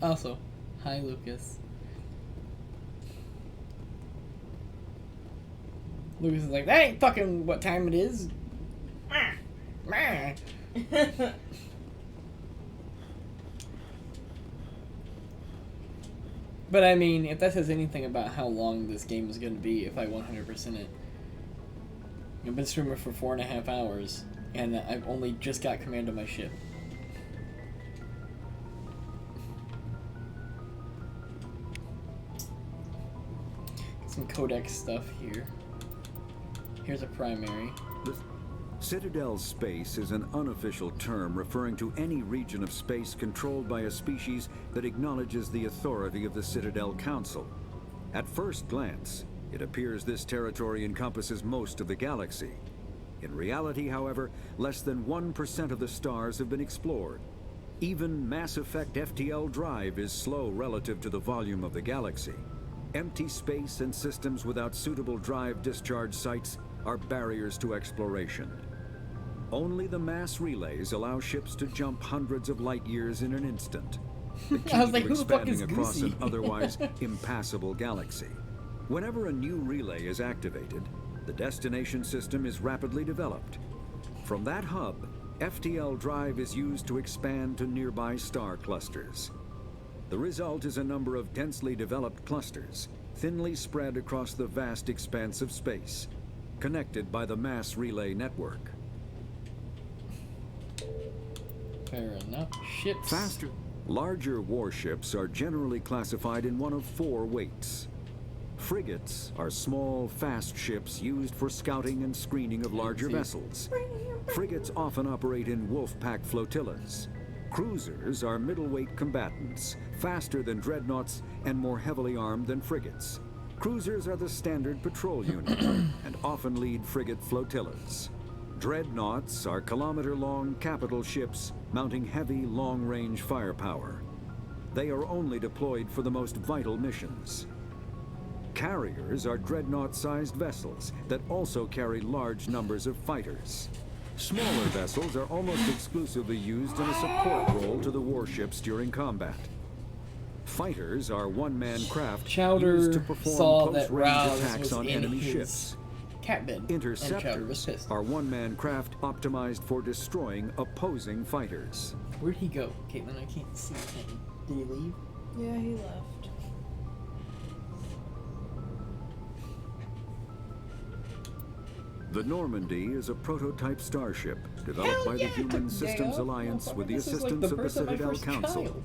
Also, hi Lucas. Lucas is like, that ain't fucking what time it is. But I mean, if that says anything about how long this game is going to be, if I 100% it. I've been streaming for 4.5 hours, and I've only just got command of my ship. Some codex stuff here. Here's a primary. The Citadel space is an unofficial term referring to any region of space controlled by a species that acknowledges the authority of the Citadel Council. At first glance, it appears this territory encompasses most of the galaxy. In reality, however, less than 1% of the stars have been explored. Even Mass Effect FTL drive is slow relative to the volume of the galaxy. Empty space and systems without suitable drive discharge sites are barriers to exploration. Only the mass relays allow ships to jump hundreds of light years in an instant. The key I was like, to who the fuck expanding is across Goosey? an otherwise impassable galaxy. Whenever a new relay is activated, the destination system is rapidly developed. From that hub, FTL drive is used to expand to nearby star clusters. The result is a number of densely developed clusters, thinly spread across the vast expanse of space, connected by the mass relay network. Fair enough. Ships. Faster, larger warships are generally classified in one of 4 weights. Frigates are small, fast ships used for scouting and screening of larger vessels. Frigates often operate in wolf pack flotillas. Cruisers are middleweight combatants, faster than dreadnoughts and more heavily armed than frigates. Cruisers are the standard patrol unit and often lead frigate flotillas. Dreadnoughts are kilometer-long capital ships mounting heavy, long-range firepower. They are only deployed for the most vital missions. Carriers are dreadnought-sized vessels that also carry large numbers of fighters. Smaller vessels are almost exclusively used in a support role to the warships during combat. Fighters are one-man craft Chowder used to saw perform that close-range Rouse attacks was on in enemy his ships. cat bed, and Chowder was Interceptors pissed. are one-man craft optimized for destroying opposing fighters. Where'd he go, Caitlin? I can't see him. Did he leave? Yeah, he left. The Normandy is a prototype starship developed by the Human Systems Alliance with the assistance of the Citadel Council.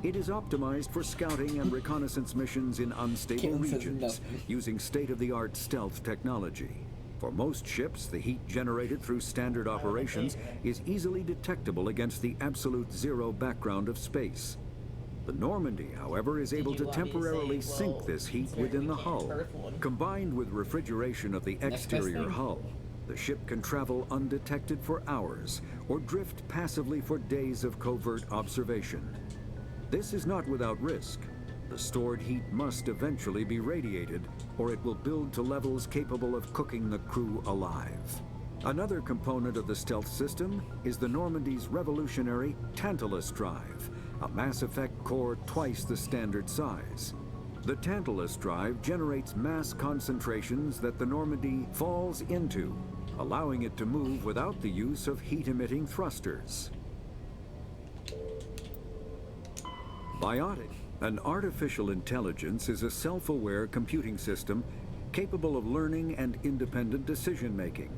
It is optimized for scouting and reconnaissance missions in unstable regions using state-of-the-art stealth technology. For most ships, the heat generated through standard operations is easily detectable against the absolute zero background of space. The Normandy, however, is able to temporarily sink this heat within the hull. Combined with refrigeration of the exterior hull, the ship can travel undetected for hours or drift passively for days of covert observation. This is not without risk. The stored heat must eventually be radiated, or it will build to levels capable of cooking the crew alive. Another component of the stealth system is the Normandy's revolutionary Tantalus drive, a Mass Effect core twice the standard size. The Tantalus drive generates mass concentrations that the Normandy falls into, allowing it to move without the use of heat-emitting thrusters. Biotic, an artificial intelligence, is a self-aware computing system capable of learning and independent decision-making.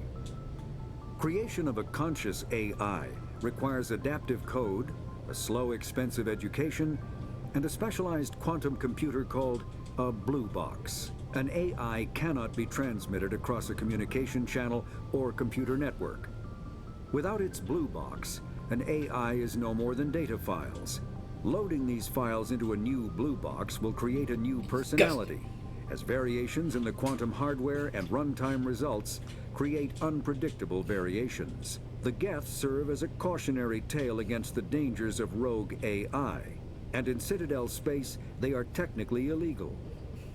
Creation of a conscious AI requires adaptive code, a slow, expensive education, and a specialized quantum computer called a blue box. An AI cannot be transmitted across a communication channel or computer network. Without its blue box, an AI is no more than data files. Loading these files into a new blue box will create a new personality, as variations in the quantum hardware and runtime results create unpredictable variations. The Geth serve as a cautionary tale against the dangers of rogue AI, and in Citadel space, they are technically illegal.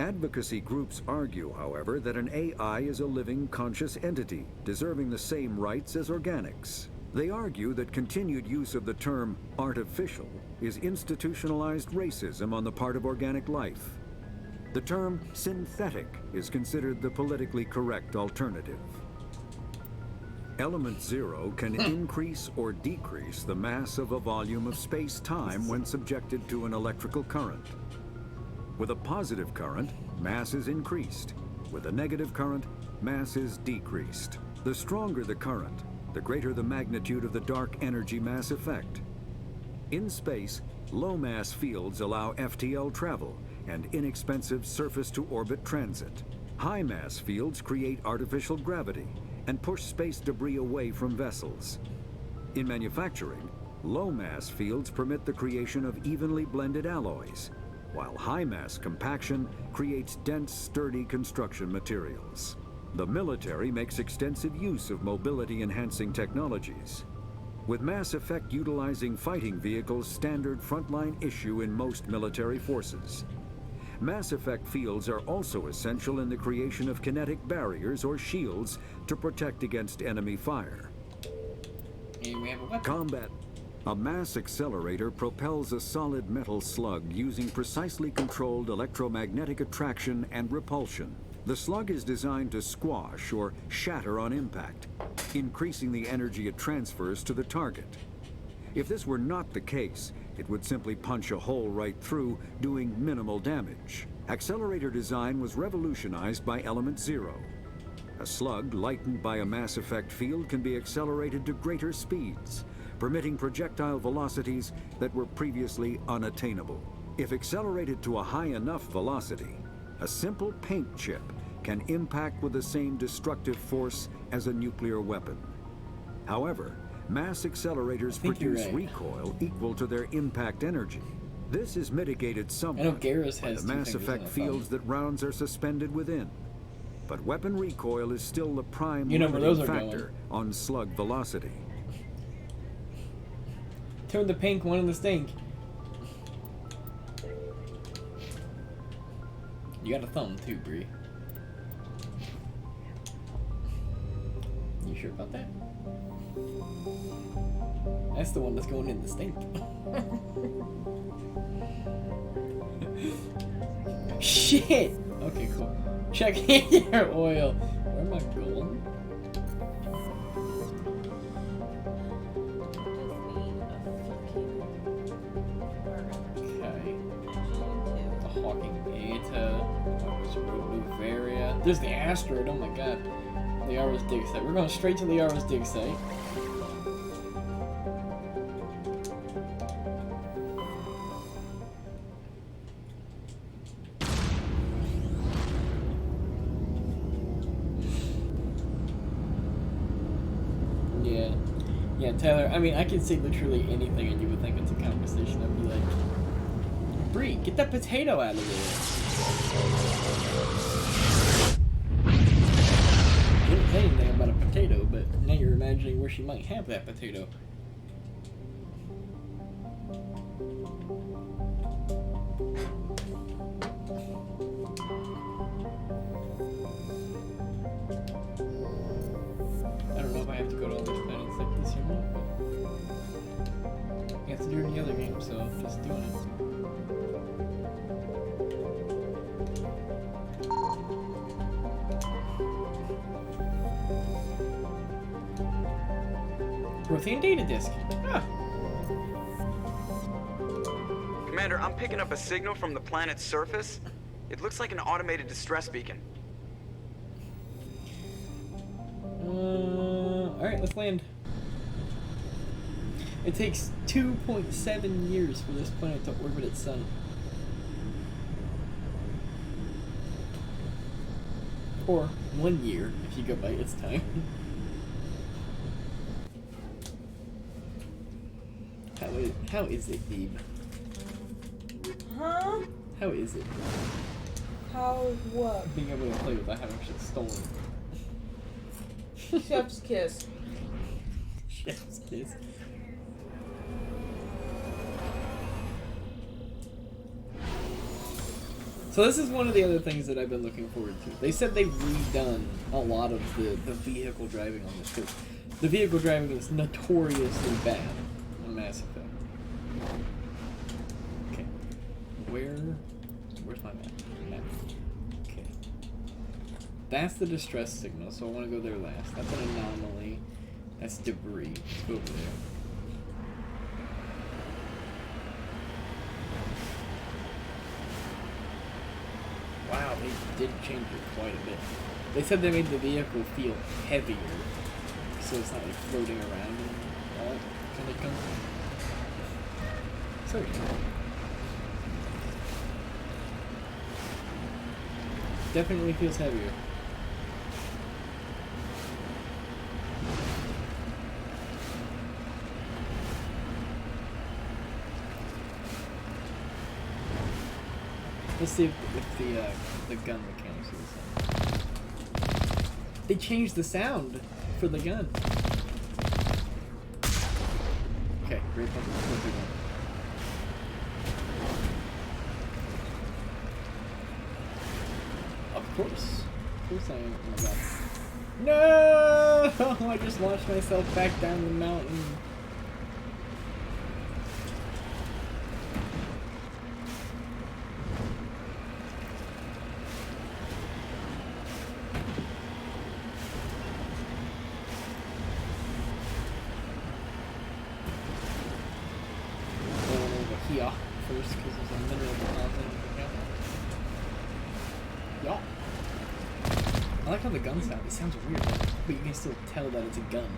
Advocacy groups argue, however, that an AI is a living, conscious entity, deserving the same rights as organics. They argue that continued use of the term artificial is institutionalized racism on the part of organic life. The term synthetic is considered the politically correct alternative. Element zero can increase or decrease the mass of a volume of space-time when subjected to an electrical current. With a positive current, mass is increased. With a negative current, mass is decreased. The stronger the current, the greater the magnitude of the dark energy mass effect. In space, low-mass fields allow FTL travel and inexpensive surface-to-orbit transit. High-mass fields create artificial gravity and push space debris away from vessels. In manufacturing, low-mass fields permit the creation of evenly blended alloys, while high-mass compaction creates dense, sturdy construction materials. The military makes extensive use of mobility-enhancing technologies, with mass effect utilizing fighting vehicles standard frontline issue in most military forces. Mass effect fields are also essential in the creation of kinetic barriers or shields to protect against enemy fire. And we have a weapon. Combat. A mass accelerator propels a solid metal slug using precisely controlled electromagnetic attraction and repulsion. The slug is designed to squash or shatter on impact, increasing the energy it transfers to the target. If this were not the case, it would simply punch a hole right through, doing minimal damage. Accelerator design was revolutionized by Element Zero. A slug lightened by a mass effect field can be accelerated to greater speeds, permitting projectile velocities that were previously unattainable. If accelerated to a high enough velocity, a simple paint chip can impact with the same destructive force as a nuclear weapon. However, mass accelerators produce recoil equal to their impact energy. This is mitigated somewhat by the mass effect fields that rounds are suspended within. But weapon recoil is still the prime limiting factor on slug velocity. Turn the pink one in the stink. You got a thumb too, Bree. You sure about that? That's the one that's going in the stink. Shit! Okay, cool. Check your oil. Where am I going? There's the asteroid, oh my god. The Aros dig site. We're going straight to the Aros dig site. Yeah, Tyler, I mean, I can say literally anything and you would think it's a conversation. I'd be like, Bree, get that potato out of there. Didn't say anything about a potato, but now you're imagining where she might have that potato. I don't know if I have to go to all these planets like this or not, but I have to do it in the other game, so I'm just doing it. Prothean data disk. Ah. Commander, I'm picking up a signal from the planet's surface. It looks like an automated distress beacon. Alright, let's land. It takes 2.7 years for this planet to orbit its sun. Or 1 year, if you go by its time. How is it, babe? Huh? How is it? How what? Being able to play without having shit stolen. Chef's kiss. Chef's kiss. So this is one of the other things that I've been looking forward to. They said they've redone a lot of the vehicle driving on this, because the vehicle driving is notoriously bad on Mass Effect. Where's my map? Map. Okay. That's the distress signal, so I want to go there last. That's an anomaly. That's debris. Let's go over there. Wow, they did change it quite a bit. They said they made the vehicle feel heavier, so it's not like floating around and all that kind of junk. So yeah. Definitely feels heavier. Let's see if the gun mechanics are the same. They changed the sound for the gun. Okay, great one. Of course I am. Oh my god. No! I just launched myself back down the mountain. Here first because there's a mineral deposit. Yeah. I like how the gun sounds. It sounds weird, but you can still tell that it's a gun.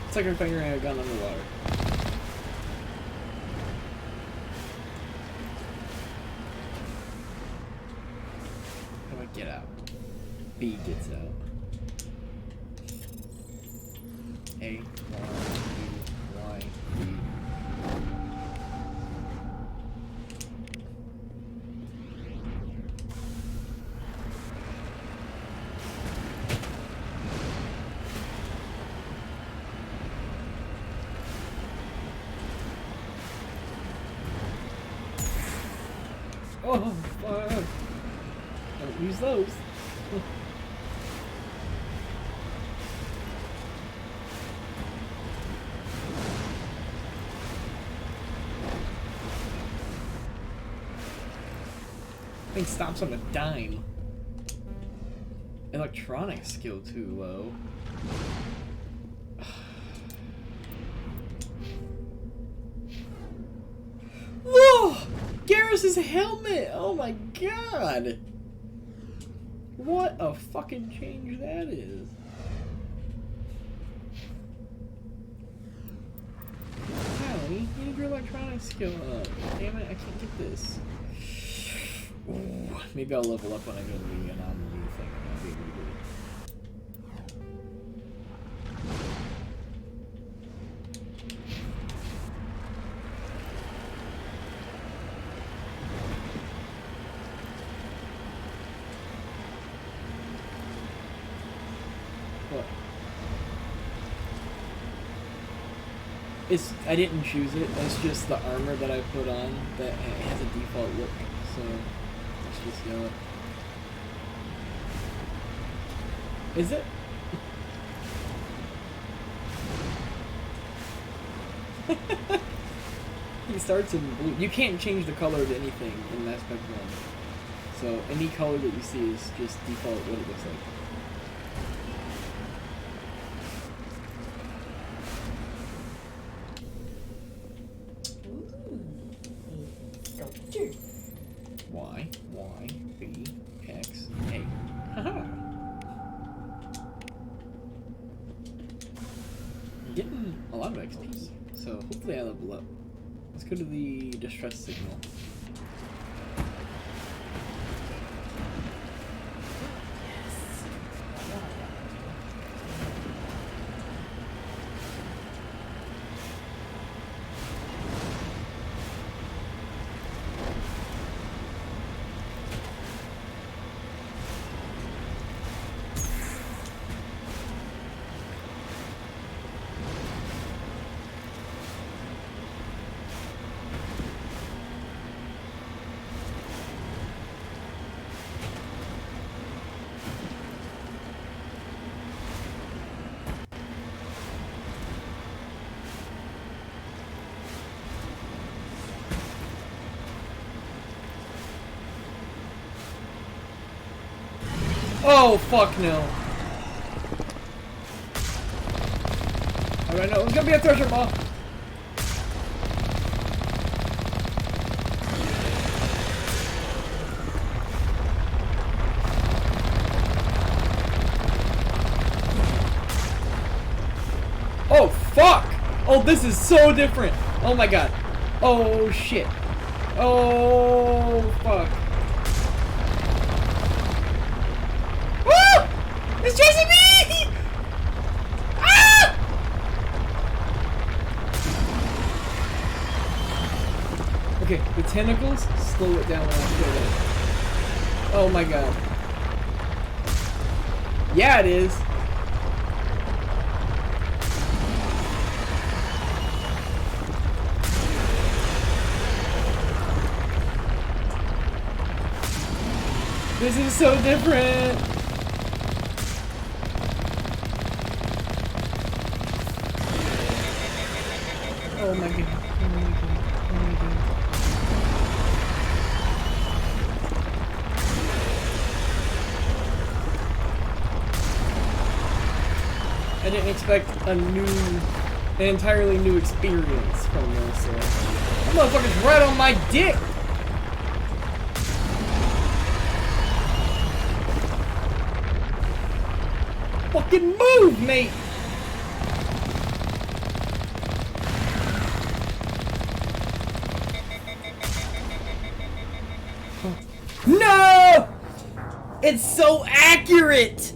It's like I'm fingering a gun underwater. How do I get out? B gets out. A, Y, B, Y, B. Oh, fuck. Don't use those. Thing stops on a dime. Electronic skill too low. Oh! Garrus's helmet! Oh my god! What a fucking change that is. Callie, you need your electronic skill up. Damn it, I can't get this. Ooh, maybe I'll level up when I go to the anomaly thing and I'll be able to do it. What? I didn't choose it, it's just the armor that I put on that has a default look, so let's just go. Is it? He starts in blue. You can't change the color of anything in Mass Effect 1. So any color that you see is just default what it looks like. Y, B, X, A. Haha! I'm getting a lot of XP, so hopefully I level up. Let's go to the distress signal. Oh, fuck no. Alright, no, it's gonna be a Thesher Maw. Oh, fuck! Oh, this is so different! Oh my god. Oh, shit. Oh, fuck. Woo! It's chasing me! Ah! Okay, the tentacles slow it down when I kill it. Oh my god. Yeah, it is. This is so different. Oh my god. Oh my god. Oh my god. I didn't expect an entirely new experience from this. That motherfucker's right on my dick. Fucking move, mate! No! It's so accurate!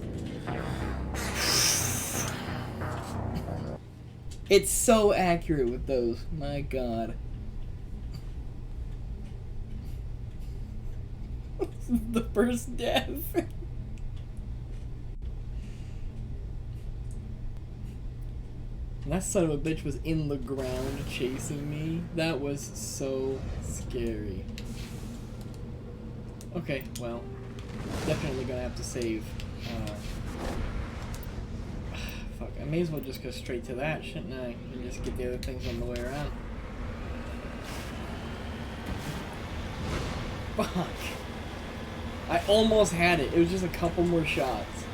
It's so accurate with those. My god. This is the first death. That son of a bitch was in the ground chasing me. That was so scary. Okay, well, definitely gonna have to save. Fuck, I may as well just go straight to that, shouldn't I? And just get the other things on the way around. Fuck. I almost had it. It was just a couple more shots.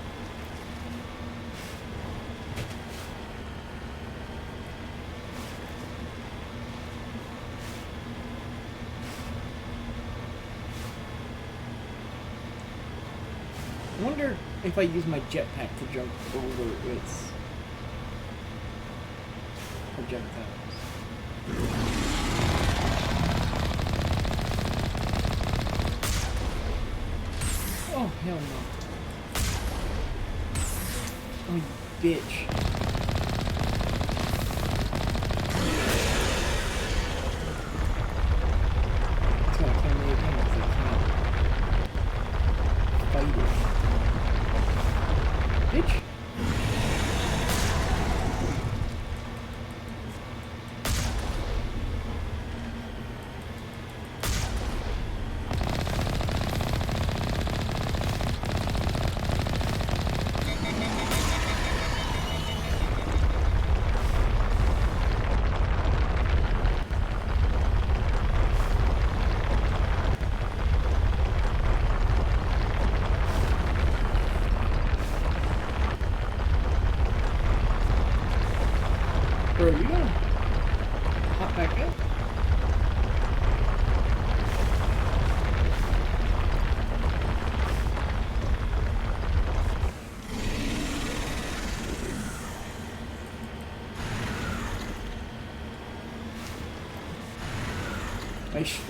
I wonder if I use my jetpack to jump over its projectiles. Oh, hell no. Oh, you bitch. It's gonna kill me again because I can't fight it. Bitch. Bro, you gonna hop back up?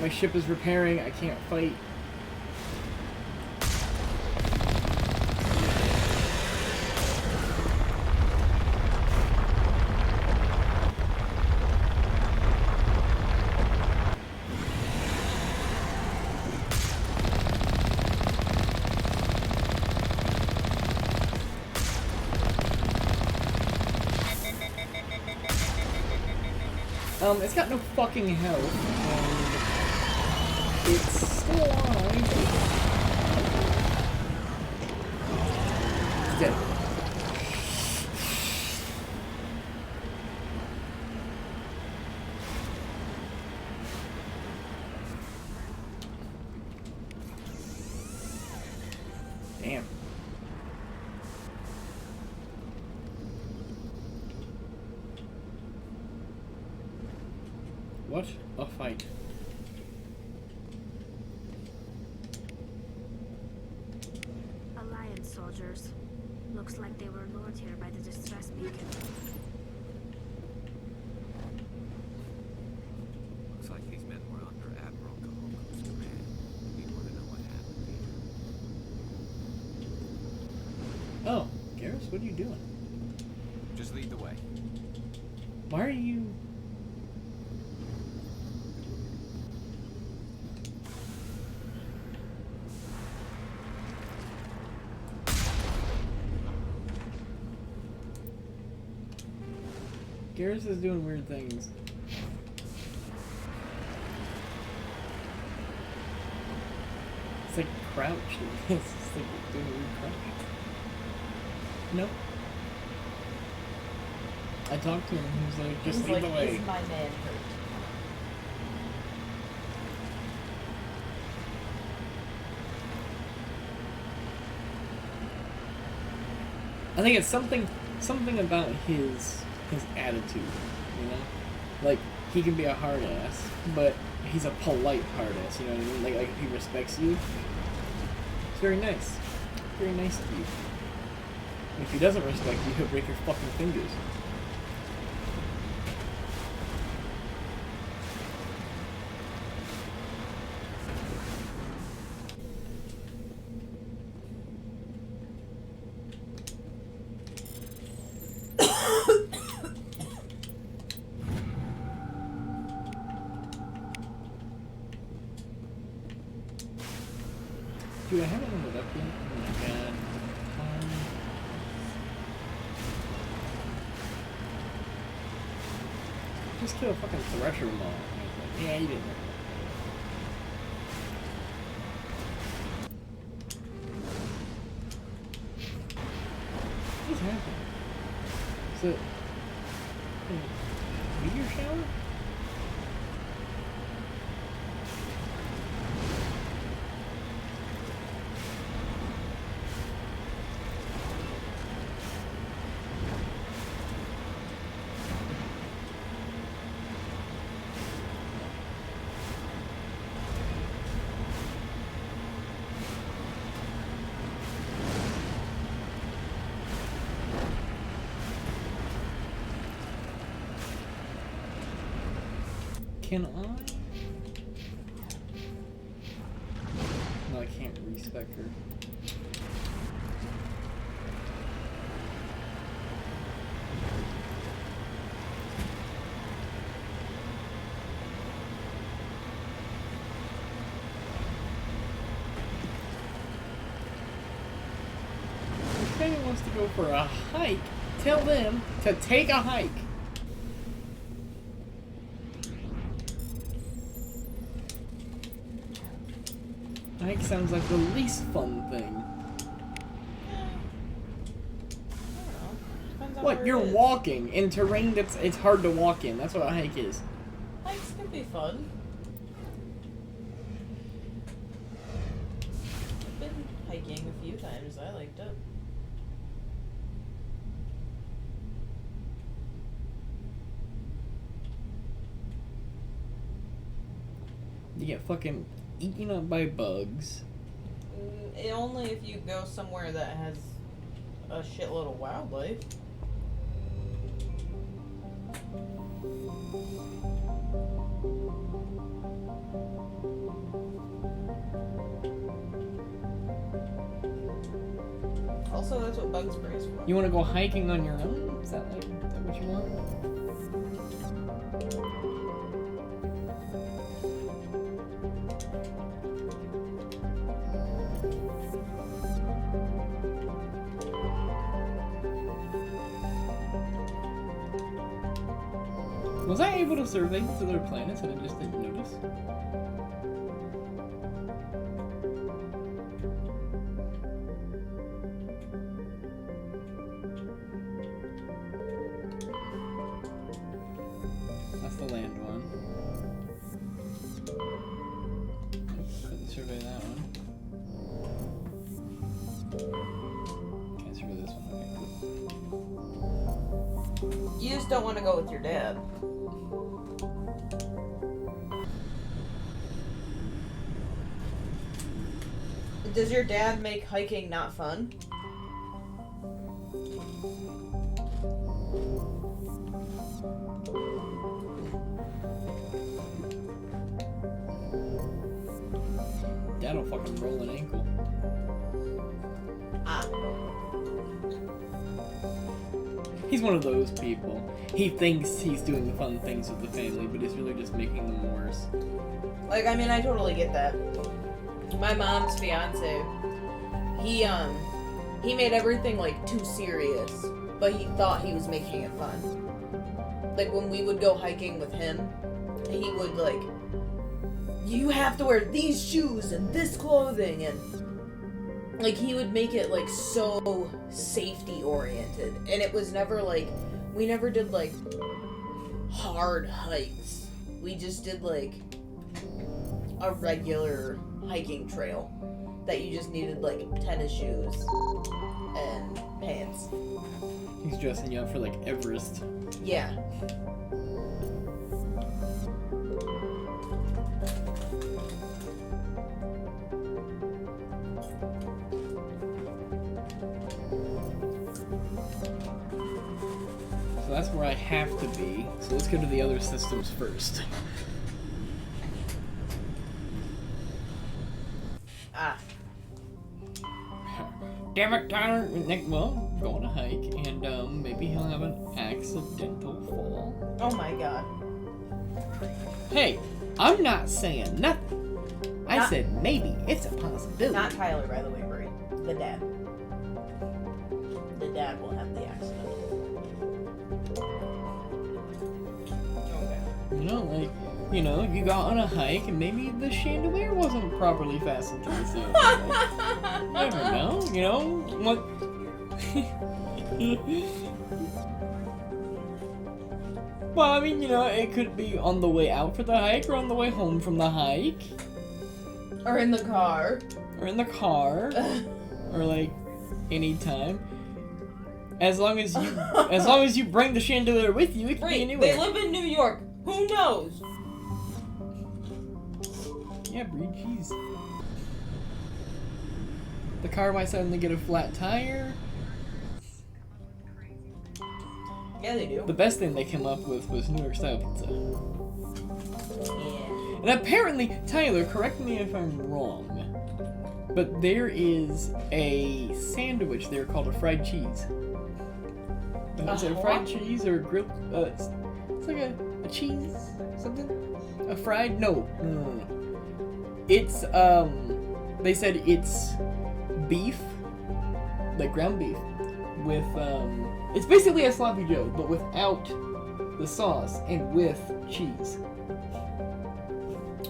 My ship is repairing. I can't fight. It's got no fucking health, and it's still alive. It's dead. Damn. What a fight. Alliance soldiers. Looks like they were lured here by the distress beacon. Looks like these men were under Admiral Gahoko's command. We want to know what happened here. Oh, Garrus, what are you doing? Just lead the way. Why are you... Garrus is doing weird things. It's like crouch. It's just like doing a weird crouch. Nope. I talked to him and he was like, just lead the way. Is my man hurt? I think it's something about his attitude, you know? Like, he can be a hard ass, but he's a polite hard ass, you know what I mean? Like if he respects you, it's very nice. Very nice of you. If he doesn't respect you, he'll break your fucking fingers. Dude, I haven't ended up yet. Oh my god. Just kill a fucking Thesher Maw. Yeah, you didn't. What's happening? So, meteor shower? Can I? No, I can't respec her. If anyone wants to go for a hike, tell them to take a hike. Hike sounds like the least fun thing. What? You're walking in terrain that's it's hard to walk in. That's what a hike is. Hikes can be fun. I've been hiking a few times. I liked it. You get fucking eaten up by bugs. Only if you go somewhere that has a shitload of wildlife. Also, that's what bug spray is for. You want to go hiking on your own? Is that what you want? Was I able to survey to other planets and I just didn't notice? That's the land one. Couldn't survey that one. Can't survey this one. Okay, cool. You just don't want to go with your dad. Does your dad make hiking not fun? Dad'll fucking roll an ankle. Ah. He's one of those people. He thinks he's doing fun things with the family, but he's really just making them worse. Like, I mean, I totally get that. My mom's fiance, he made everything, like, too serious, but he thought he was making it fun. Like, when we would go hiking with him, he would, like, you have to wear these shoes and this clothing, and, like, he would make it, like, so safety-oriented. And it was never, like, we never did, like, hard hikes. We just did, like, a regular hiking trail that you just needed, like, tennis shoes and pants. He's dressing you up for, like, Everest. Yeah. So that's where I have to be. So let's go to the other systems first. Ah. Damn it, Tyler! Well, go on a hike, and maybe he'll have an accidental fall. Oh my god. Hey, I'm not saying nothing. I said maybe. It's a possibility. Not Tyler, by the way, Brie. The dad. The dad will have the accident. Okay. You know, you got on a hike and maybe the chandelier wasn't properly fastened to the ceiling. You never know, you know? What? Well, I mean, you know, it could be on the way out for the hike or on the way home from the hike. Or in the car. Or in the car. Or, like, anytime. As long as you bring the chandelier with you, it can be anywhere. They live in New York. Who knows? Yeah, Brie, jeez. The car might suddenly get a flat tire. Yeah, they do. The best thing they came up with was New York style pizza. Yeah. And apparently, Tyler, correct me if I'm wrong, but there is a sandwich there called a fried cheese. And is it a fried cheese or a grilled? It's like a cheese something. A fried? No. It's they said it's beef, like ground beef, with it's basically a sloppy Joe, but without the sauce and with cheese.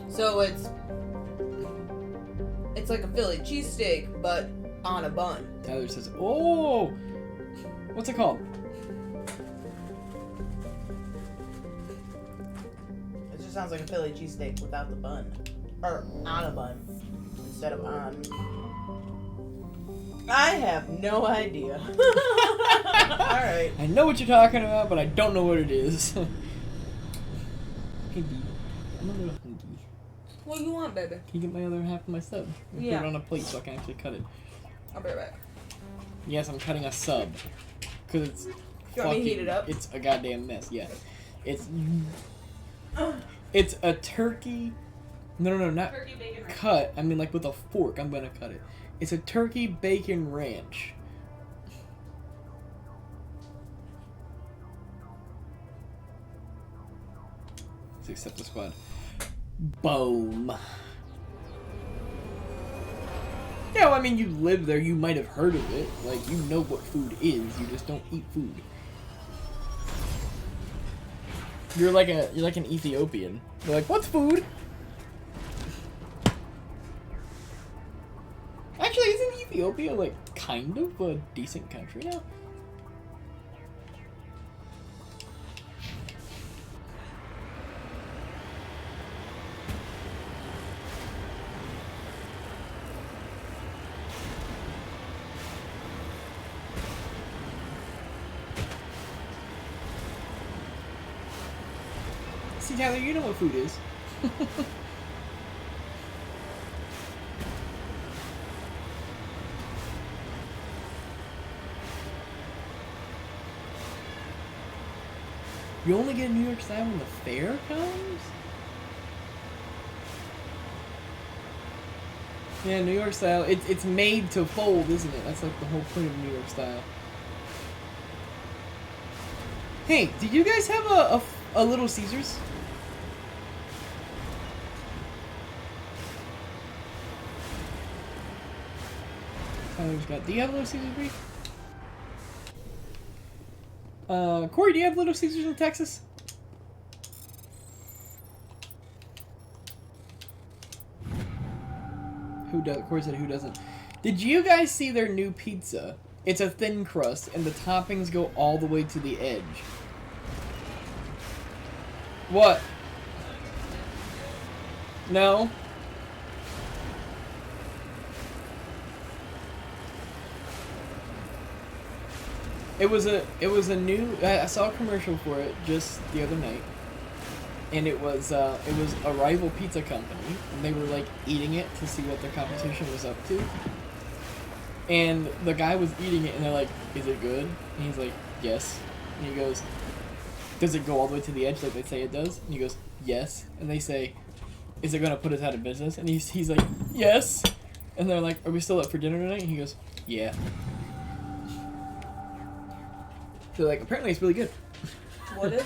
So it's like a Philly cheesesteak, but on a bun. Tyler says, "Oh, what's it called?" It just sounds like a Philly cheesesteak without the bun. Or on a bun instead of on. I have no idea. Alright. I know what you're talking about, but I don't know what it is. Hey, B, I'm a little hungry. What do you want, baby? Can you get my other half of my sub? Yeah. Put it on a plate so I can actually cut it. I'll be right back. Yes, I'm cutting a sub. Because it's You want me to heat it up? It's a goddamn mess, yeah. It's a turkey... No, not Turkey bacon ranch. cut. I mean, like, with a fork, I'm gonna cut it. It's a turkey bacon ranch. Let's accept the squad. Boom. Yeah, well, I mean, you live there, you might have heard of it. Like, you know what food is, you just don't eat food. You're like an Ethiopian. You're like, what's food? Actually, isn't Ethiopia, like, kind of a decent country now? See, Tyler, you know what food is. You only get New York style when the fair comes? Yeah, New York style. It's made to fold, isn't it? That's like the whole point of New York style. Hey, did you guys have a Little Caesars? Tyler's got. Do you have Little Caesars, Bree? Corey, do you have Little Caesars in Texas? Who does? Corey said, "Who doesn't?" Did you guys see their new pizza? It's a thin crust, and the toppings go all the way to the edge. What? No. It was a new. I saw a commercial for it just the other night, and it was a rival pizza company, and they were like eating it to see what their competition was up to. And the guy was eating it, and they're like, "Is it good?" And he's like, "Yes." And he goes, "Does it go all the way to the edge like they say it does?" And he goes, "Yes." And they say, "Is it gonna put us out of business?" And he's like, "Yes." And they're like, "Are we still up for dinner tonight?" And he goes, "Yeah." So like, apparently it's really good. What is?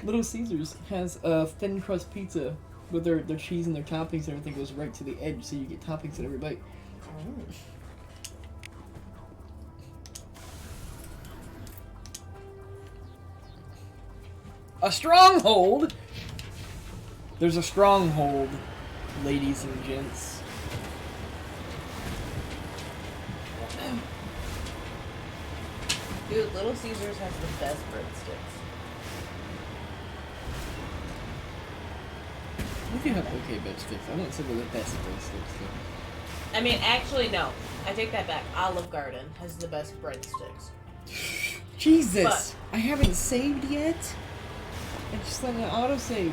Little Caesars has a thin crust pizza with their cheese and their toppings and everything goes right to the edge, so you get toppings at every bite. Oh. A stronghold? There's a stronghold, ladies and gents. Dude, Little Caesars has the best breadsticks. We do have okay breadsticks. I wouldn't say they're the best breadsticks though. I mean, actually, no. I take that back. Olive Garden has the best breadsticks. Jesus! But I haven't saved yet? I just let an autosave.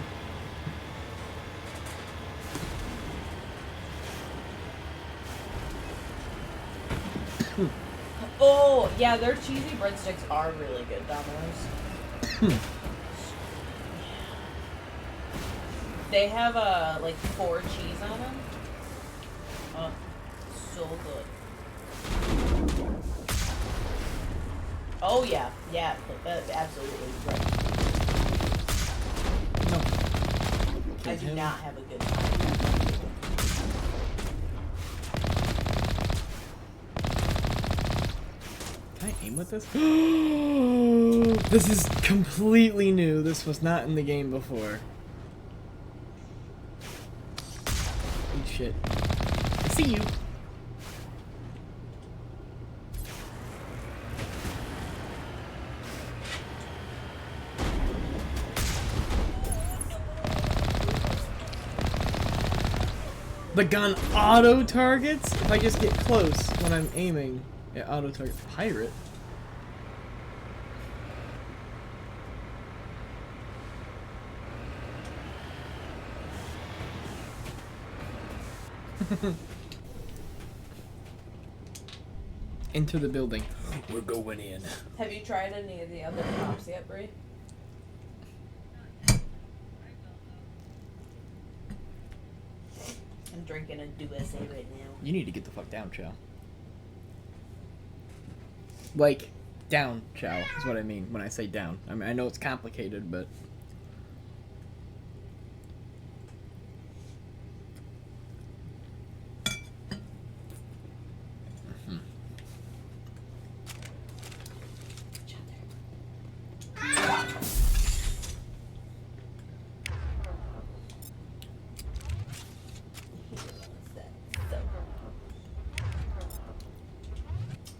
Oh, yeah, their cheesy breadsticks are really good, Domino's. They have, like 4 cheese on them. Oh, so good. Oh, yeah. Yeah, that's absolutely right. No. I do not have a good time. Can I aim with this? This is completely new. This was not in the game before. Eat shit. I see you. The gun auto targets? If I just get close when I'm aiming, it auto targets. Pirate? Enter the building. We're going in. Have you tried any of the other props yet, Brie? I'm drinking a USA right now. You need to get the fuck down, Chow. Like, down, Chow, is what I mean when I say down. I mean, I know it's complicated, but...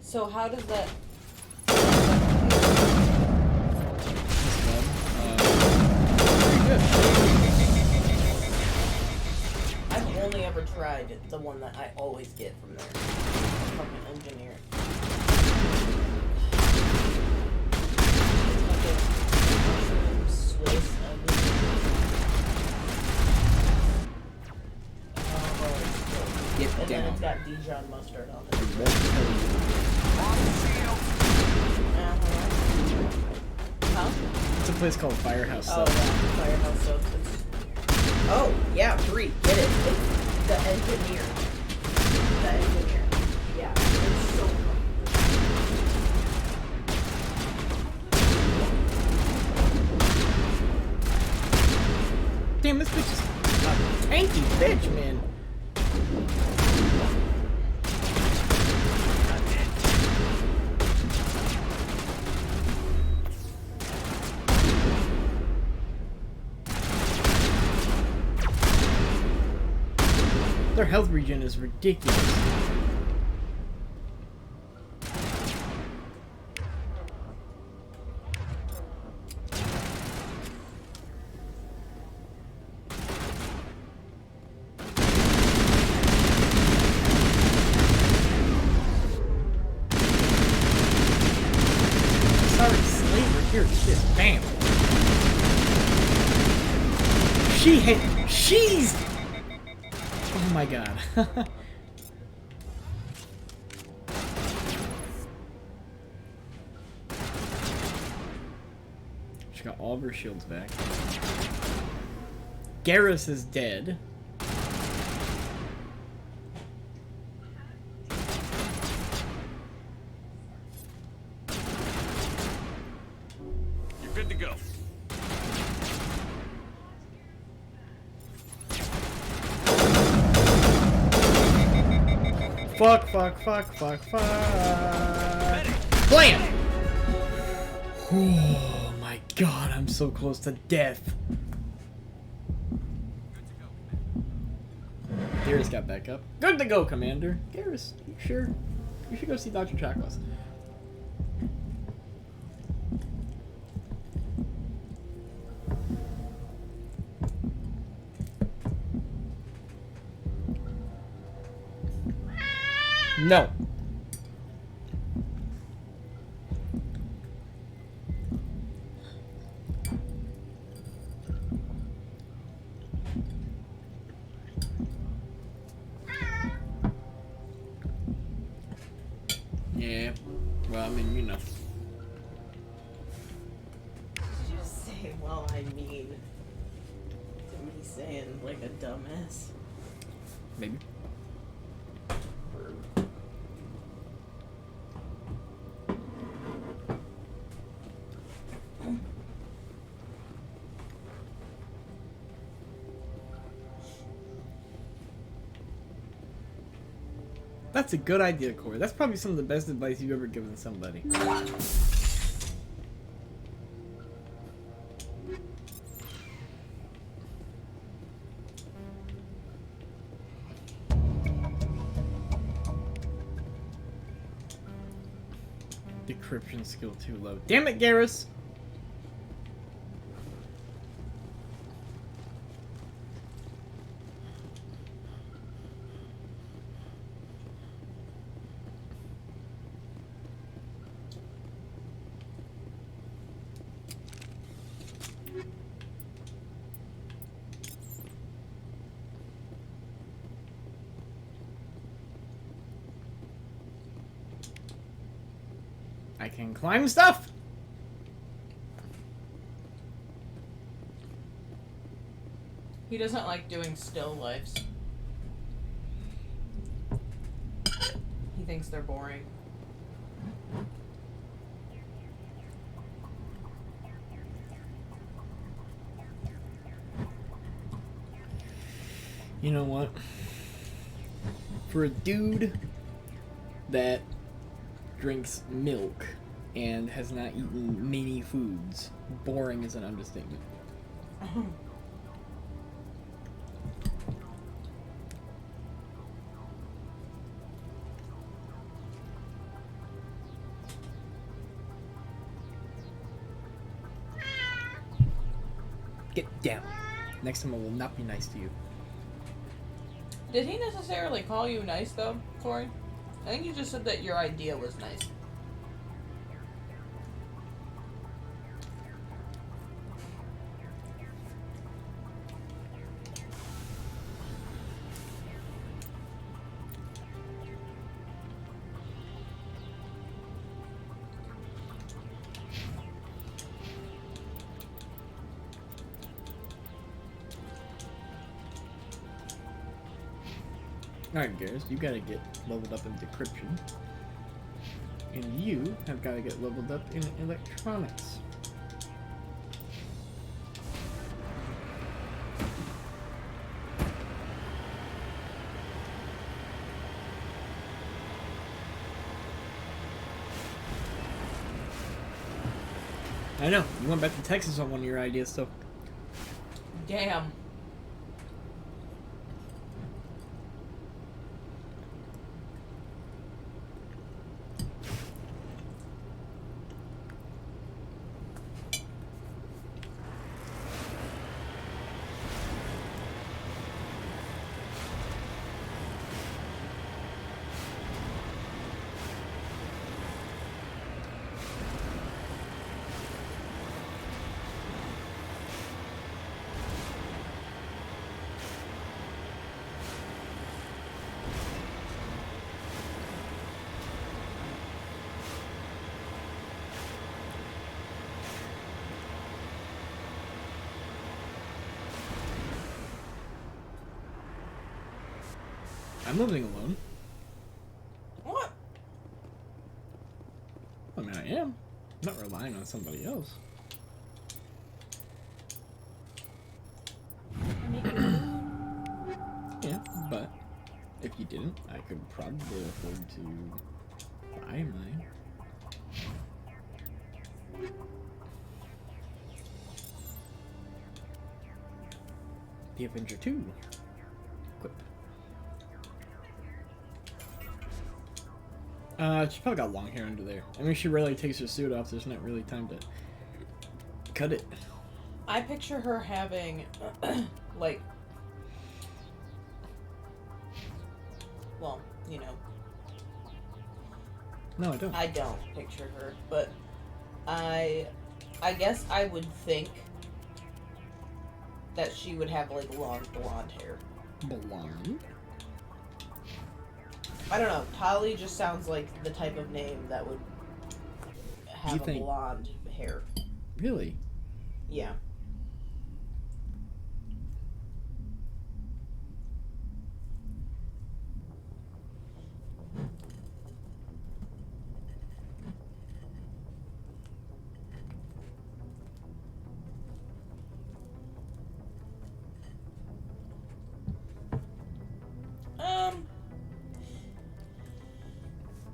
So how does that... I've only ever tried the one that I always get from there. From an engineer. Swiss Get and down. then it's got Dijon mustard on it. It's a place called Firehouse Oh, Subs. yeah, Firehouse Subs. Oh, yeah, Bree, get it. It's the engineer. The engineer. Yeah, it's so cool. Damn, this bitch is a tanky bitch, man. Their health regen is ridiculous. Sorry, slaver, here, shit, bam. She's. Oh my god. She got all of her shields back. Garrus is dead. You're good to go. Fuck. Blam! Oh my god, I'm so close to death. Garrus got back up. Good to go, Commander. Garrus, you sure? You should go see Dr. Chakos. No. Yeah. Well, I mean, you know. Did you just say, well, I mean, to me saying, like, a dumbass? Maybe. That's a good idea, Corey. That's probably some of the best advice you've ever given somebody. Decryption skill too low. Damn it, Garrus! I can climb stuff! He doesn't like doing still lifes. He thinks they're boring. You know what? For a dude that drinks milk and has not eaten many foods, boring is an understatement. Get down. Next time I will not be nice to you. Did he necessarily call you nice, though, Corey? I think you just said that your idea was nice. Alright, Garrus, you gotta get leveled up in decryption. And you have gotta get leveled up in electronics. I know, you went back to Texas on one of your ideas, so. Damn. I'm living alone. What? I mean, I am. I'm not relying on somebody else. Yeah, but if you didn't, I could probably afford to buy mine. The Avenger 2. Equip. She probably got long hair under there. I mean, she rarely takes her suit off. There's not really time to cut it. I picture her having, like, well, you know. No, I don't. I don't picture her, but I guess I would think that she would have, like, long blonde hair. Blonde? I don't know. Tali just sounds like the type of name that would have a blonde hair. Really? Yeah.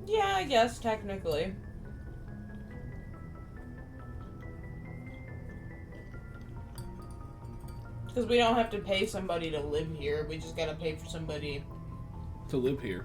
Yeah, I guess, technically. Because we don't have to pay somebody to live here. We just gotta pay for somebody To live here.